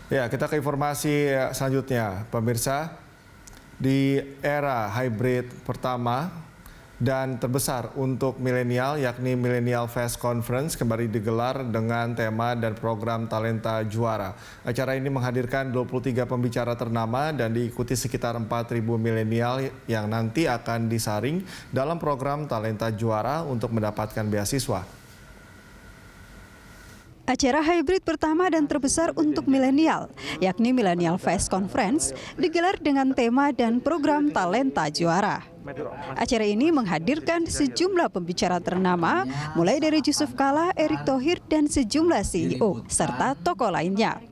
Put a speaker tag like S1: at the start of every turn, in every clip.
S1: Ya, kita ke informasi selanjutnya. Pemirsa, di era hybrid pertama dan terbesar untuk milenial, yakni Millennial Fest Conference, kembali digelar dengan tema dan program Talenta Juara. Acara ini menghadirkan 23 pembicara ternama dan diikuti sekitar 4.000 milenial yang nanti akan disaring dalam program Talenta Juara untuk mendapatkan beasiswa.
S2: Acara hybrid pertama dan terbesar untuk milenial, yakni Millennial Fest Conference, digelar dengan tema dan program Talenta Juara. Acara ini menghadirkan sejumlah pembicara ternama, mulai dari Yusuf Kala, Erick Thohir, dan sejumlah CEO, serta tokoh lainnya.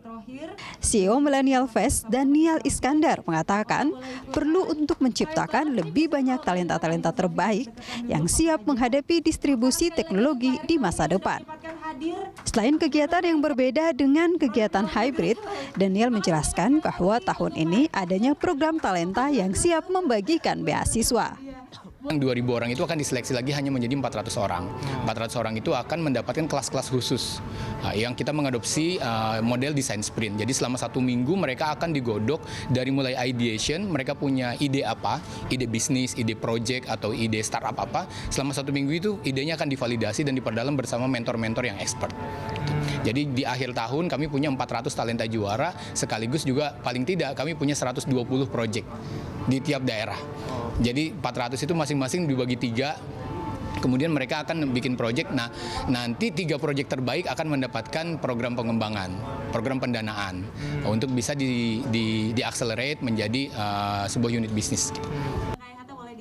S2: CEO Millennial Fest, Daniel Iskandar, mengatakan perlu untuk menciptakan lebih banyak talenta-talenta terbaik yang siap menghadapi distribusi teknologi di masa depan. Selain kegiatan yang berbeda dengan kegiatan hybrid, Daniel menjelaskan bahwa tahun ini adanya program talenta yang siap membagikan beasiswa.
S3: 2.000 orang itu akan diseleksi lagi hanya menjadi 400 orang. 400 orang itu akan mendapatkan kelas-kelas khusus yang kita mengadopsi model design sprint. Jadi selama 1 minggu mereka akan digodok dari mulai ideation, mereka punya ide apa, ide bisnis, ide project atau ide startup apa. Selama 1 minggu itu idenya akan divalidasi dan diperdalam bersama mentor-mentor yang expert. Jadi di akhir tahun kami punya 400 talenta juara, sekaligus juga paling tidak kami punya 120 project di tiap daerah. Jadi 400 itu masing-masing dibagi 3, kemudian mereka akan bikin proyek. Nah, nanti 3 proyek terbaik akan mendapatkan program pengembangan, program pendanaan untuk bisa di-accelerate menjadi sebuah unit bisnis.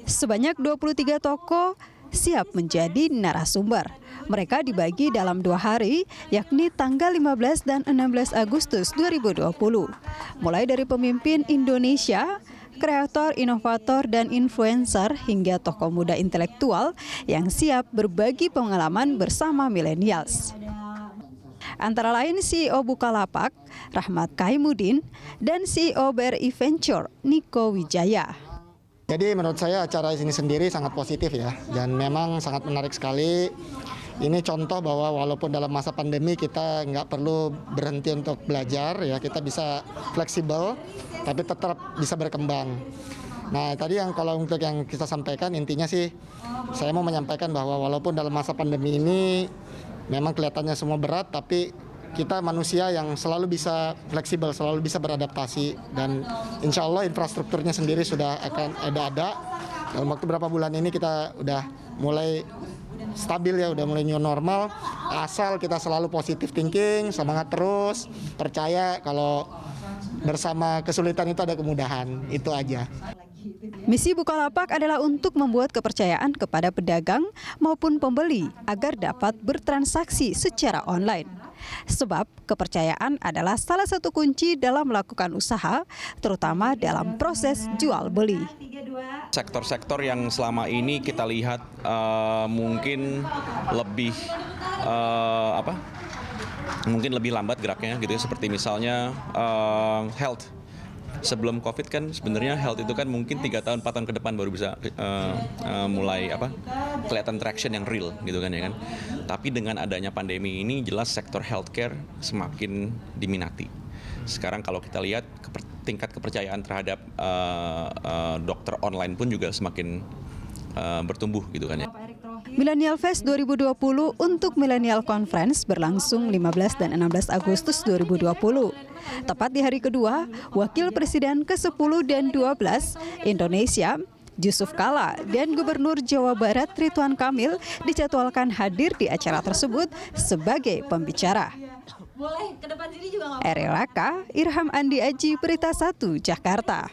S2: Sebanyak 23 tokoh siap menjadi narasumber. Mereka dibagi dalam 2 hari, yakni tanggal 15 dan 16 Agustus 2020. Mulai dari pemimpin Indonesia, kreator, inovator, dan influencer hingga tokoh muda intelektual yang siap berbagi pengalaman bersama millennials. Antara lain CEO Bukalapak, Rahmat Kaimudin, dan CEO BRI Venture, Niko Wijaya.
S4: Jadi menurut saya acara ini sendiri sangat positif ya, dan memang sangat menarik sekali. Ini contoh bahwa walaupun dalam masa pandemi kita nggak perlu berhenti untuk belajar, ya kita bisa fleksibel, tapi tetap bisa berkembang. Nah tadi kalau untuk yang kita sampaikan intinya sih, saya mau menyampaikan bahwa walaupun dalam masa pandemi ini memang kelihatannya semua berat, tapi kita manusia yang selalu bisa fleksibel, selalu bisa beradaptasi, dan insya Allah infrastrukturnya sendiri sudah akan ada. Dalam waktu berapa bulan ini kita udah mulai stabil ya, udah mulai new normal, asal kita selalu positive thinking, semangat terus, percaya kalau bersama kesulitan itu ada kemudahan, itu aja.
S2: Misi Bukalapak adalah untuk membuat kepercayaan kepada pedagang maupun pembeli agar dapat bertransaksi secara online. Sebab kepercayaan adalah salah satu kunci dalam melakukan usaha, terutama dalam proses jual beli.
S5: Sektor-sektor yang selama ini kita lihat mungkin lebih mungkin lebih lambat geraknya gitu ya, seperti misalnya health. Sebelum COVID kan sebenarnya health itu kan mungkin 3 tahun 4 tahun ke depan baru bisa mulai kelihatan traction yang real gitu kan ya kan. Tapi dengan adanya pandemi ini jelas sektor healthcare semakin diminati. Sekarang kalau kita lihat tingkat kepercayaan terhadap dokter online pun juga semakin bertumbuh gitu kan ya.
S2: Millennial Fest 2020 untuk Millennial Conference berlangsung 15 dan 16 Agustus 2020. Tepat di hari kedua, Wakil Presiden ke-10 dan 12 Indonesia, Yusuf Kala, dan Gubernur Jawa Barat Ridwan Kamil dijadwalkan hadir di acara tersebut sebagai pembicara. Eril Raka, Irham Andi Aji, Berita 1, Jakarta.